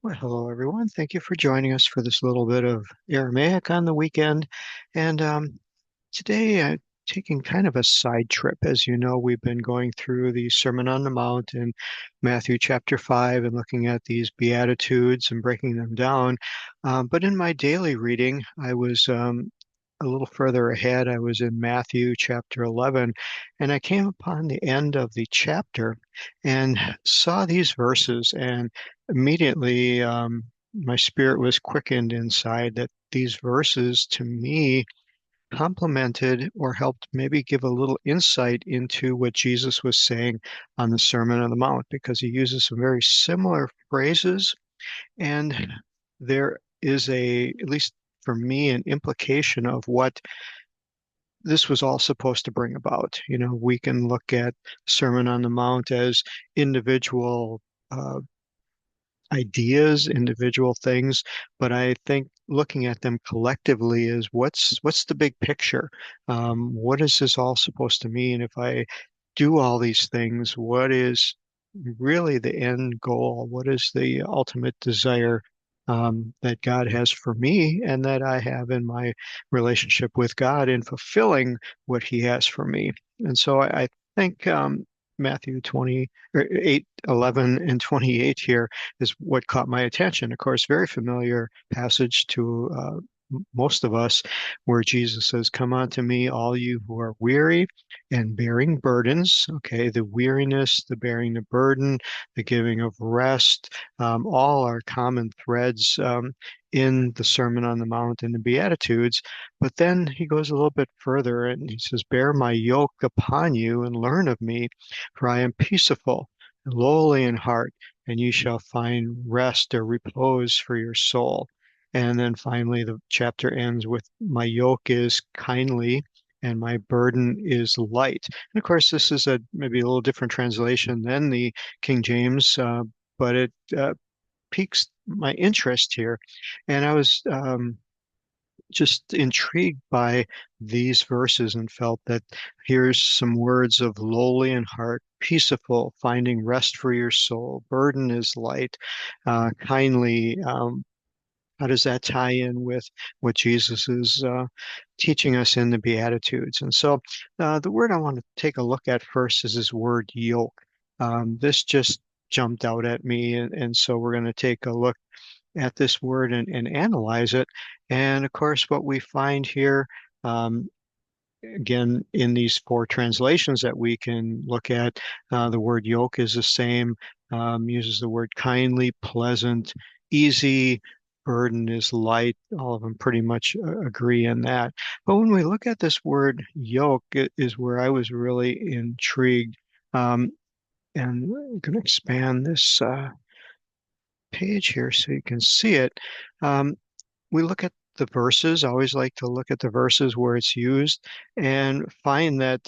Well, hello everyone. Thank you for joining us for this little bit of Aramaic on the weekend. And today I'm taking kind of a side trip. As you know, we've been going through the Sermon on the Mount in Matthew chapter 5 and looking at these Beatitudes and breaking them down. But in my daily reading, I was a little further ahead. I was in Matthew chapter 11, and I came upon the end of the chapter and saw these verses, and immediately my spirit was quickened inside that these verses to me complemented or helped maybe give a little insight into what Jesus was saying on the Sermon on the Mount, because he uses some very similar phrases, and there is at least for me, an implication of what this was all supposed to bring about. You know, we can look at Sermon on the Mount as individual uh, ideas, individual things, but I think looking at them collectively is what's the big picture? What is this all supposed to mean? If I do all these things, what is really the end goal? What is the ultimate desire that God has for me and that I have in my relationship with God in fulfilling what He has for me? And so I think Matthew 20 or 8, 11, and 28 here is what caught my attention. Of course, very familiar passage to most of us, where Jesus says, "Come unto me, all you who are weary and bearing burdens." Okay, the weariness, the bearing the burden, the giving of rest, all are common threads in the Sermon on the Mount and the Beatitudes. But then he goes a little bit further and he says, "Bear my yoke upon you and learn of me, for I am peaceable and lowly in heart, and you shall find rest or repose for your soul." And then finally, the chapter ends with, "My yoke is kindly and my burden is light." And of course, this is maybe a little different translation than the King James, but it piques my interest here. And I was just intrigued by these verses and felt that here's some words of lowly in heart, peaceful, finding rest for your soul, burden is light, kindly. How does that tie in with what Jesus is teaching us in the Beatitudes? And so the word I want to take a look at first is this word yoke. This just jumped out at me, and so we're going to take a look at this word and analyze it. And of course, what we find here, um, again, in these four translations that we can look at, the word yoke is the same, uses the word kindly, pleasant, easy, burden is light. All of them pretty much agree in that. But when we look at this word yoke, it is where I was really intrigued. Um, and I'm going to expand this page here so you can see it. Um, we look at the verses. I always like to look at the verses where it's used and find that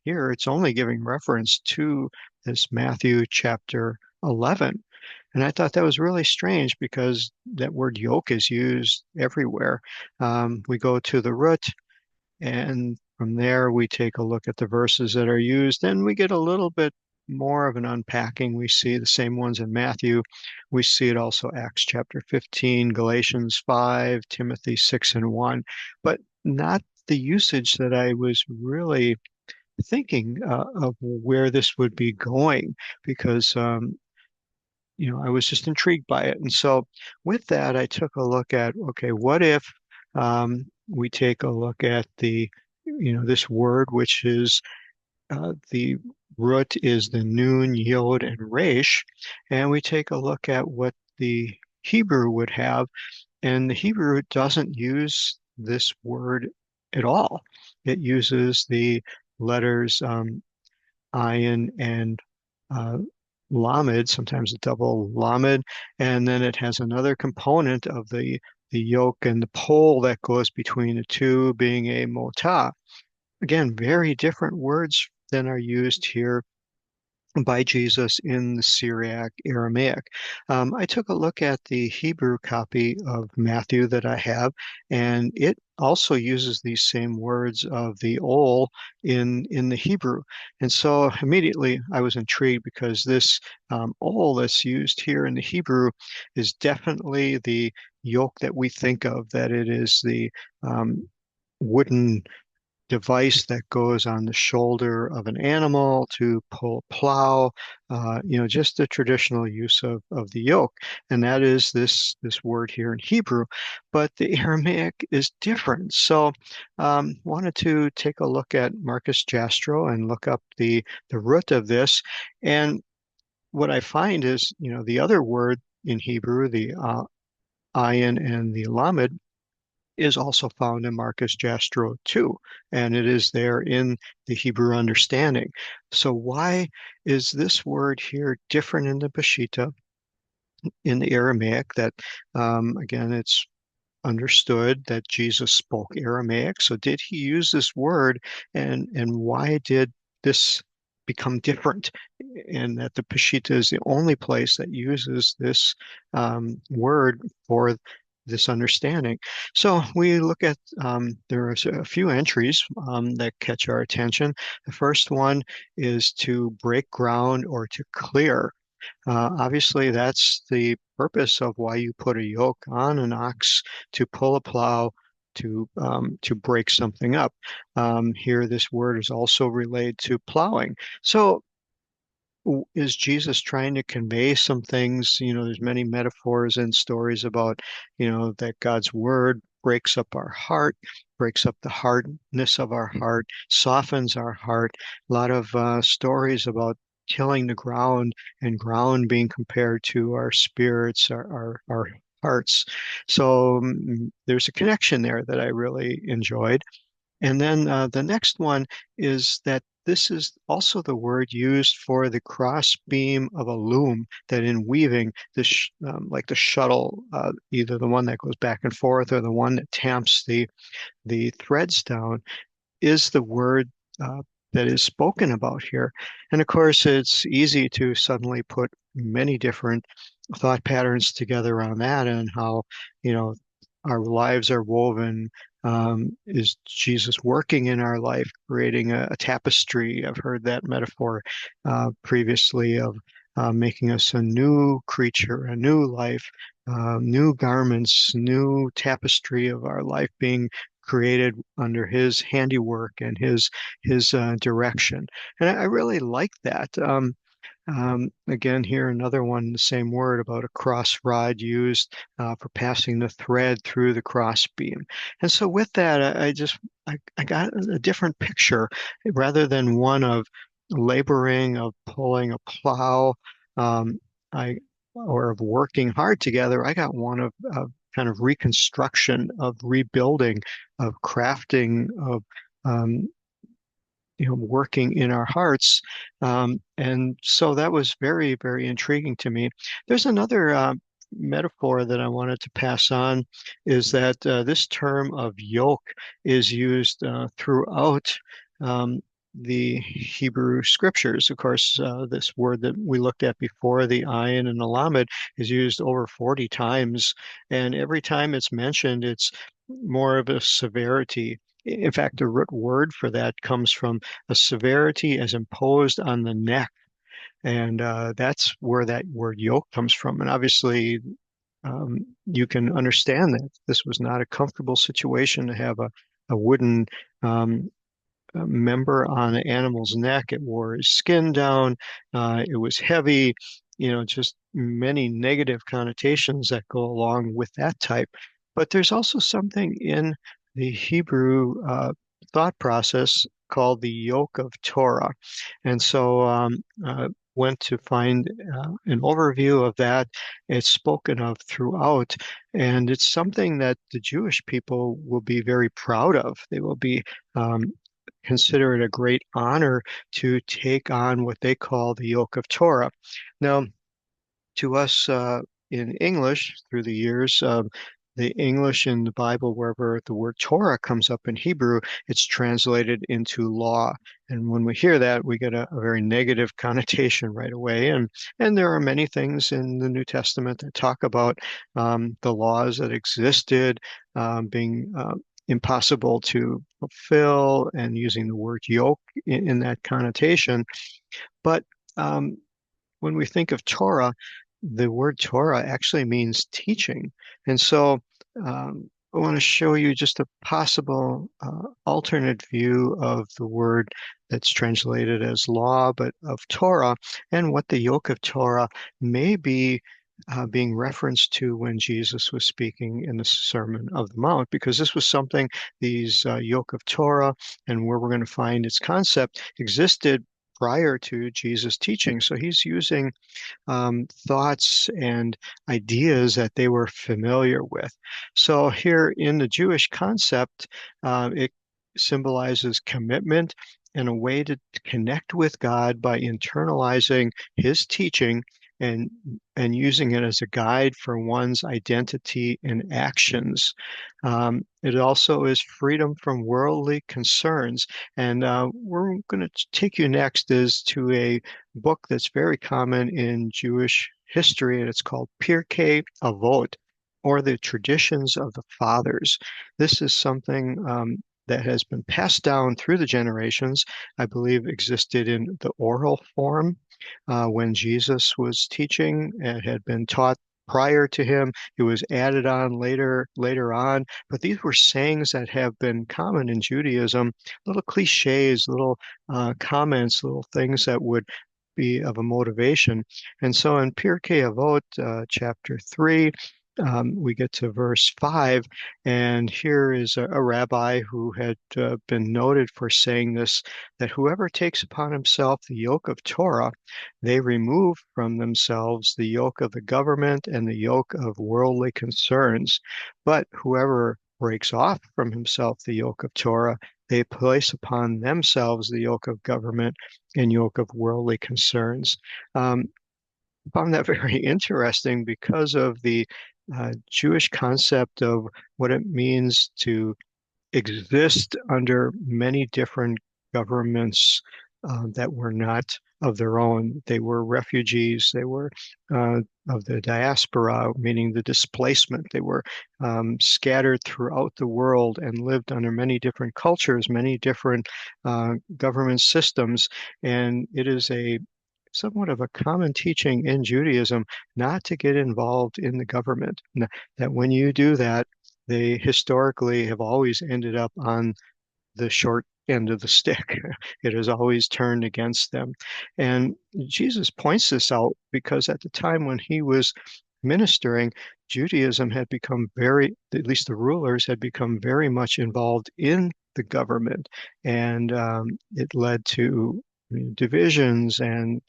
here it's only giving reference to this Matthew chapter 11. And I thought that was really strange because that word yoke is used everywhere. We go to the root, and from there, we take a look at the verses that are used, and we get a little bit more of an unpacking. We see the same ones in Matthew. We see it also Acts chapter 15, Galatians 5, Timothy 6 and 1, but not the usage that I was really thinking of where this would be going, because I was just intrigued by it. And so with that, I took a look at, okay, what if we take a look at this word, which is the root is the noon, yod, and resh, and we take a look at what the Hebrew would have, and the Hebrew doesn't use this word at all. It uses the letters ayin and uh, lamed, sometimes a double lamed, and then it has another component of the yoke and the pole that goes between the two being a motah. Again, very different words than are used here by Jesus in the Syriac Aramaic. I took a look at the Hebrew copy of Matthew that I have, and it also uses these same words of the ol in the Hebrew. And so immediately I was intrigued because this ol that's used here in the Hebrew is definitely the yoke that we think of, that it is the wooden device that goes on the shoulder of an animal to pull a plow, just the traditional use of the yoke. And that is this word here in Hebrew, but the Aramaic is different. So wanted to take a look at Marcus Jastrow and look up the root of this. And what I find is, the other word in Hebrew, the ayin and the lamed, is also found in Marcus Jastrow too, and it is there in the Hebrew understanding. So why is this word here different in the Peshitta, in the Aramaic, that again, it's understood that Jesus spoke Aramaic. So did he use this word, and why did this become different? And that the Peshitta is the only place that uses this word for this understanding. So we look at there are a few entries that catch our attention. The first one is to break ground or to clear. Obviously, that's the purpose of why you put a yoke on an ox, to pull a plow, to break something up. Here, this word is also related to plowing. So is Jesus trying to convey some things? There's many metaphors and stories about, that God's word breaks up our heart, breaks up the hardness of our heart, softens our heart. A lot of stories about tilling the ground, and ground being compared to our spirits, our hearts. So there's a connection there that I really enjoyed. And then the next one is that this is also the word used for the cross beam of a loom, that in weaving, this like the shuttle, either the one that goes back and forth or the one that tamps the threads down, is the word uh, that is spoken about here. And of course, it's easy to suddenly put many different thought patterns together on that, and how, you know, our lives are woven. Is Jesus working in our life, creating a tapestry? I've heard that metaphor previously, of making us a new creature, a new life, new garments, new tapestry of our life being created under his handiwork and his direction. And I really like that. Again, here another one, the same word about a cross rod used for passing the thread through the cross beam. And so with that, I got a different picture, rather than one of laboring, of pulling a plow, um, I or of working hard together. I got one of kind of reconstruction, of rebuilding, of crafting, of um, working in our hearts. And so that was very, very intriguing to me. There's another metaphor that I wanted to pass on, is that this term of yoke is used throughout um, the Hebrew scriptures. Of course, this word that we looked at before, the ayin and the lamed, is used over 40 times. And every time it's mentioned, it's more of a severity. In fact, the root word for that comes from a severity as imposed on the neck. And that's where that word yoke comes from. And obviously, you can understand that this was not a comfortable situation to have a wooden member on the animal's neck. It wore his skin down. It was heavy, just many negative connotations that go along with that type. But there's also something in the Hebrew thought process called the yoke of Torah. And so went to find an overview of that. It's spoken of throughout, and it's something that the Jewish people will be very proud of. They will be um, consider it a great honor to take on what they call the yoke of Torah. Now, to us in English, through the years, the English in the Bible, wherever the word Torah comes up in Hebrew, it's translated into law. And when we hear that, we get a very negative connotation right away. And there are many things in the New Testament that talk about the laws that existed being impossible to fulfill, and using the word yoke in that connotation. But um, when we think of Torah, the word Torah actually means teaching. And so I want to show you just a possible alternate view of the word that's translated as law, but of Torah, and what the yoke of Torah may be being referenced to when Jesus was speaking in the Sermon of the Mount, because this was something, these yoke of Torah, and where we're going to find its concept, existed prior to Jesus' teaching. So he's using thoughts and ideas that they were familiar with. So here in the Jewish concept, it symbolizes commitment and a way to connect with God by internalizing his teaching and using it as a guide for one's identity and actions. It also is freedom from worldly concerns. And we're going to take you next is to a book that's very common in Jewish history, and it's called Pirkei Avot, or the Traditions of the Fathers. This is something that has been passed down through the generations. I believe existed in the oral form when Jesus was teaching. It had been taught prior to him. It was added on later on. But these were sayings that have been common in Judaism, little cliches, little comments, little things that would be of a motivation. And so in Pirkei Avot, chapter 3, we get to verse 5, and here is a rabbi who had been noted for saying this, that whoever takes upon himself the yoke of Torah, they remove from themselves the yoke of the government and the yoke of worldly concerns. But whoever breaks off from himself the yoke of Torah, they place upon themselves the yoke of government and yoke of worldly concerns. Found that very interesting because of the Jewish concept of what it means to exist under many different governments that were not of their own. They were refugees. They were uh, of the diaspora, meaning the displacement. They were scattered throughout the world and lived under many different cultures, many different government systems. And it is a somewhat of a common teaching in Judaism not to get involved in the government. That when you do that, they historically have always ended up on the short end of the stick. It has always turned against them. And Jesus points this out because at the time when he was ministering, Judaism had become very, at least the rulers had become very much involved in the government. And it led to divisions and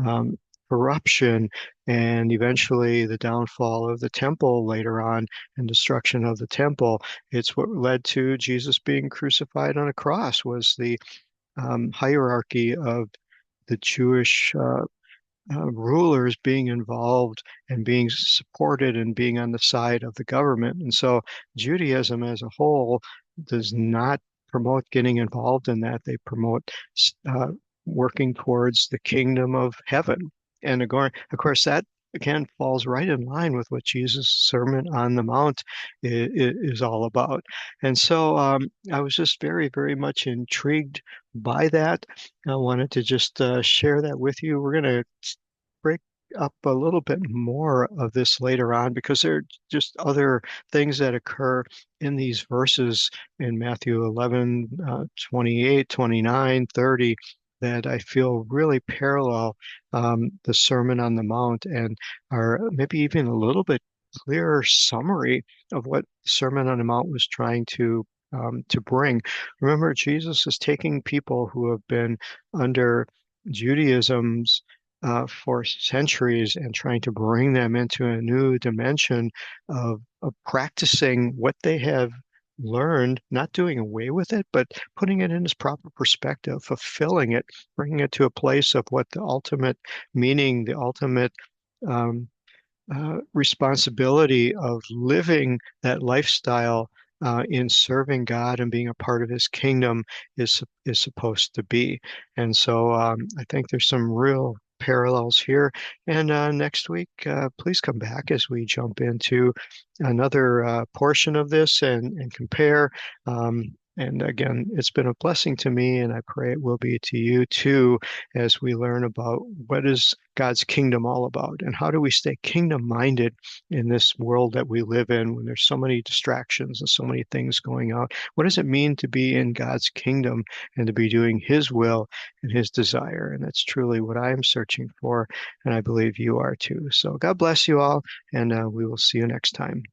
um, corruption, and eventually the downfall of the temple later on and destruction of the temple. It's what led to Jesus being crucified on a cross, was the hierarchy of the Jewish rulers being involved and being supported and being on the side of the government. And so Judaism as a whole does not promote getting involved in that. They promote uh, working towards the kingdom of heaven. And of course, that again falls right in line with what Jesus' Sermon on the Mount is all about. And so I was just very, very much intrigued by that. I wanted to just share that with you. We're going to break up a little bit more of this later on, because there are just other things that occur in these verses in Matthew 11, 28, 29, 30, that I feel really parallel the Sermon on the Mount, and are maybe even a little bit clearer summary of what the Sermon on the Mount was trying to bring. Remember, Jesus is taking people who have been under Judaism's for centuries and trying to bring them into a new dimension of practicing what they have learned, not doing away with it, but putting it in its proper perspective, fulfilling it, bringing it to a place of what the ultimate meaning, the ultimate um, responsibility of living that lifestyle in serving God and being a part of His kingdom is supposed to be. And so I think there's some real parallels here. And next week, please come back as we jump into another portion of this and compare. And again, it's been a blessing to me, and I pray it will be to you too, as we learn about what is God's kingdom all about and how do we stay kingdom minded in this world that we live in when there's so many distractions and so many things going on. What does it mean to be in God's kingdom and to be doing His will and His desire? And that's truly what I am searching for, and I believe you are too. So God bless you all, and we will see you next time.